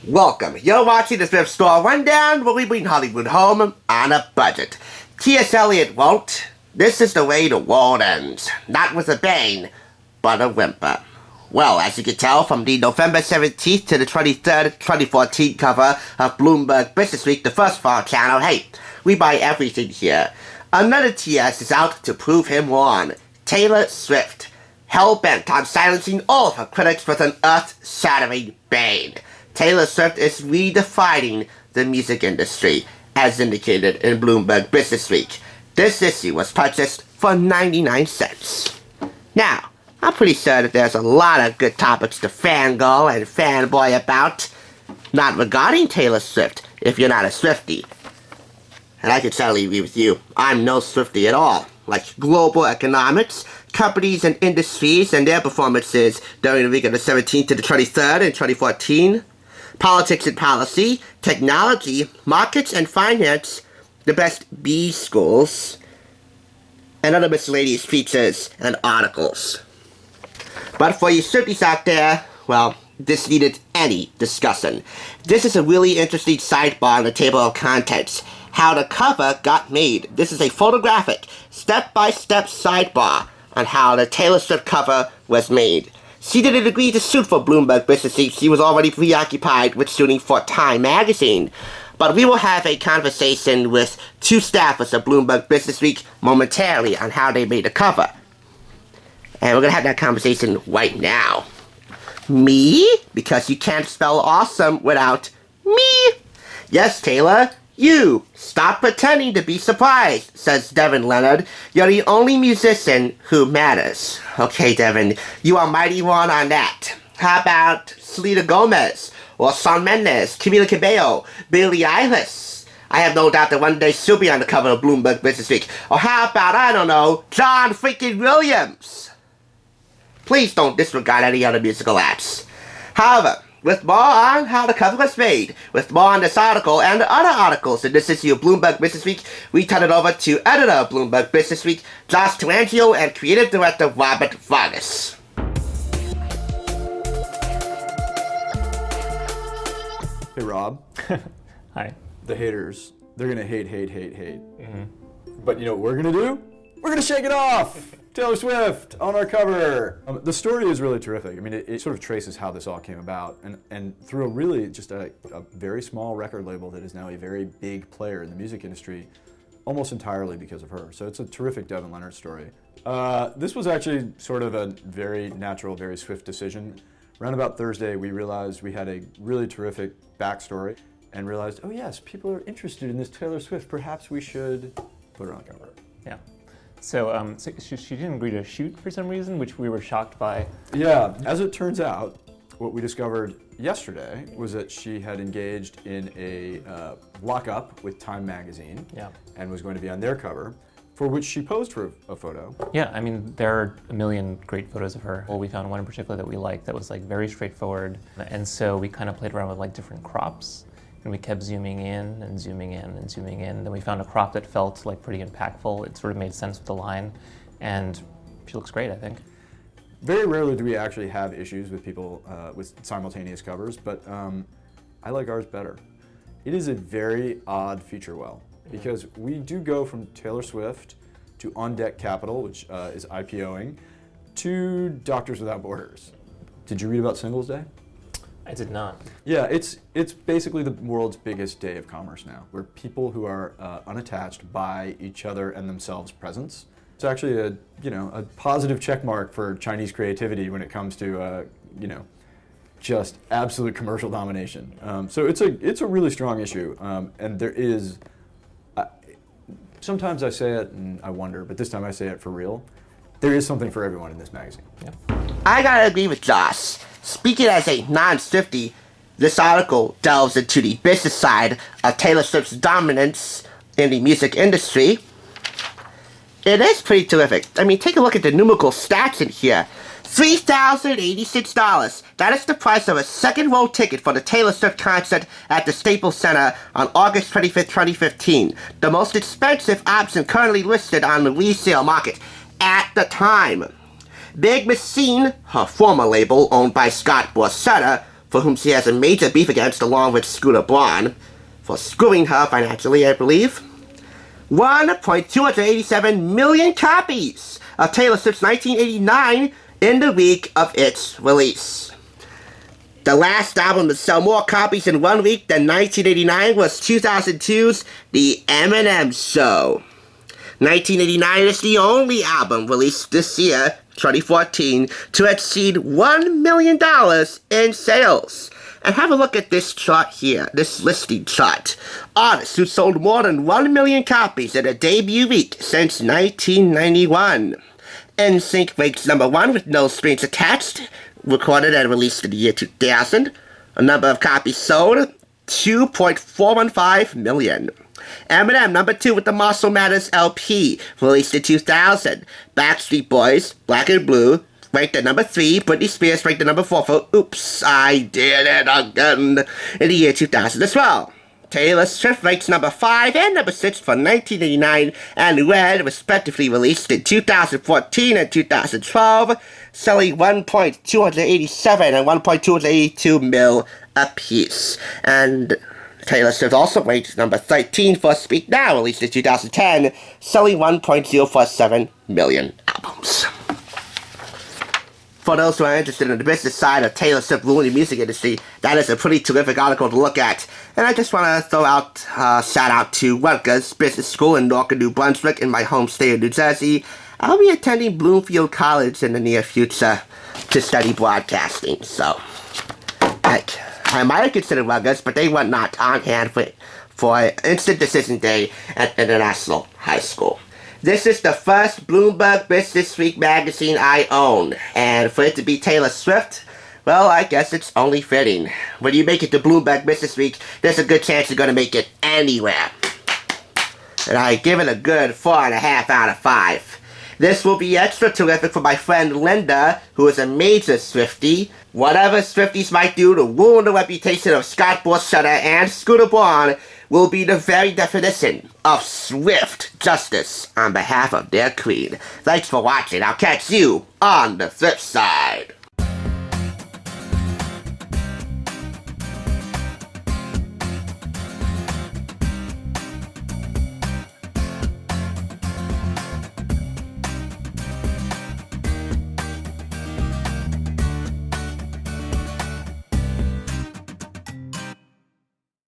Welcome. You're watching the Thrift Store Rundown, where we bring Hollywood home on a budget. T.S. Eliot won't. This is the way the world ends. Not with a bang, but a whimper. Well, as you can tell from the November 17th to the 23rd, 2014 cover of Bloomberg Businessweek, the first for our channel, hey, we buy everything here. Another TS is out to prove him wrong. Taylor Swift, hell-bent on silencing all of her critics with an earth-shattering bang. Taylor Swift is redefining the music industry, as indicated in Bloomberg Businessweek. This issue was purchased for 99 cents. Now, I'm pretty sure that there's a lot of good topics to fangirl and fanboy about, not regarding Taylor Swift, if you're not a Swiftie. And I can certainly agree with you, I'm no Swiftie at all. Like global economics, companies and industries and their performances during the week of the 17th to the 23rd in 2014, politics and policy, technology, markets and finance, the best B schools, and other miscellaneous features and articles. But for you Swifties out there, well, this needed any discussion. This is a really interesting sidebar on the table of contents. How the cover got made. This is a photographic, step-by-step sidebar on how the Taylor Swift cover was made. She didn't agree to shoot for Bloomberg Businessweek. She was already preoccupied with shooting for Time magazine. But we will have a conversation with two staffers of Bloomberg Businessweek momentarily on how they made the cover. And we're going to have that conversation right now. Me? Because you can't spell awesome without me. Yes, Taylor, you. Stop pretending to be surprised, says Devin Leonard. You're the only musician who matters. Okay, Devin, you are mighty wrong on that. How about Selena Gomez, or Shawn Mendes, Camila Cabello, Billie Eilish? I have no doubt that one day she'll be on the cover of Bloomberg Businessweek. Or how about, I don't know, John freaking Williams? Please don't disregard any other musical acts. However, with more on how the cover was made, with more on this article and other articles in this issue of Bloomberg Businessweek, we turn it over to editor of Bloomberg Businessweek, Josh Tarantio, and creative director Robert Vargas. Hey, Rob. Hi. The haters, they're going to hate. Mm-hmm. But you know what we're going to do? We're going to shake it off! Taylor Swift on our cover. The story is really terrific. I mean, it sort of traces how this all came about, and through a really just a very small record label that is now a very big player in the music industry, almost entirely because of her. So it's a terrific Devin Leonard story. This was actually sort of a very natural, very swift decision. Around about Thursday, we realized we had a really terrific backstory and realized, oh yes, people are interested in this Taylor Swift. Perhaps we should put her on the cover. Yeah. So, she didn't agree to shoot for some reason, which we were shocked by. Yeah, as it turns out, what we discovered yesterday was that she had engaged in a lockup with Time magazine, and was going to be on their cover, for which she posed for a photo. Yeah, I mean, there are a million great photos of her. Well, we found one in particular that we liked that was like very straightforward, and so we kind of played around with like different crops. And we kept zooming in and zooming in and zooming in. Then we found a crop that felt like pretty impactful. It sort of made sense with the line, and she looks great, I think. Very rarely do we actually have issues with people with simultaneous covers, but I like ours better. It is a very odd feature well, because we do go from Taylor Swift to On Deck Capital, which is IPOing, to Doctors Without Borders. Did you read about Singles Day? I did not. Yeah, it's basically the world's biggest day of commerce now, where people who are unattached buy each other and themselves presents. It's actually a positive check mark for Chinese creativity when it comes to just absolute commercial domination. So it's a really strong issue, and there is. Sometimes I say it and I wonder, but this time I say it for real. There is something for everyone in this magazine. Yeah. I gotta agree with Josh. Speaking as a non-Swiftie, this article delves into the business side of Taylor Swift's dominance in the music industry. It is pretty terrific. I mean, take a look at the numerical stats in here. $3,086. That is the price of a second-row ticket for the Taylor Swift concert at the Staples Center on August 25th, 2015. The most expensive option currently listed on the resale market at the time. Big Machine, her former label owned by Scott Borchetta, for whom she has a major beef against along with Scooter Braun, for screwing her financially, I believe. 1.287 million copies of Taylor Swift's 1989 in the week of its release. The last album to sell more copies in 1 week than 1989 was 2002's The Eminem Show. 1989 is the only album released this year, 2014, to exceed $1 million in sales. And have a look at this chart here, this listing chart. Artists who sold more than 1 million copies in a debut week since 1991. NSYNC ranks number 1 with No Strings Attached, recorded and released in the year 2000. A number of copies sold, 2.415 million. Eminem, number 2 with the Muscle Matters LP, released in 2000. Backstreet Boys, Black and Blue, ranked at number 3. Britney Spears ranked at number 4 for Oops, I Did It Again in the year 2000 as well. Taylor Swift ranks number 5 and number 6 for 1989 and Red, respectively, released in 2014 and 2012, selling 1.287 and 1.282 mil apiece. And Taylor Swift also ranked number 13 for Speak Now, released in 2010, selling 1.047 million albums. For those who are interested in the business side of Taylor Swift ruining the music industry, that is a pretty terrific article to look at. And I just want to throw out a shout out to Rutgers Business School in Newark, New Brunswick, in my home state of New Jersey. I'll be attending Bloomfield College in the near future to study broadcasting. So, I might have considered Rutgers, but they were not on hand for instant decision day at International High School. This is the first Bloomberg Businessweek magazine I own, and for it to be Taylor Swift, well, I guess it's only fitting. When you make it to Bloomberg Businessweek, there's a good chance you're going to make it anywhere. And I give it a good 4.5 out of 5. This will be extra terrific for my friend Linda, who is a major Swiftie. Whatever Swifties might do to ruin the reputation of Scott Borchetta and Scooter Braun will be the very definition of swift justice on behalf of their queen. Thanks for watching. I'll catch you on the flip side.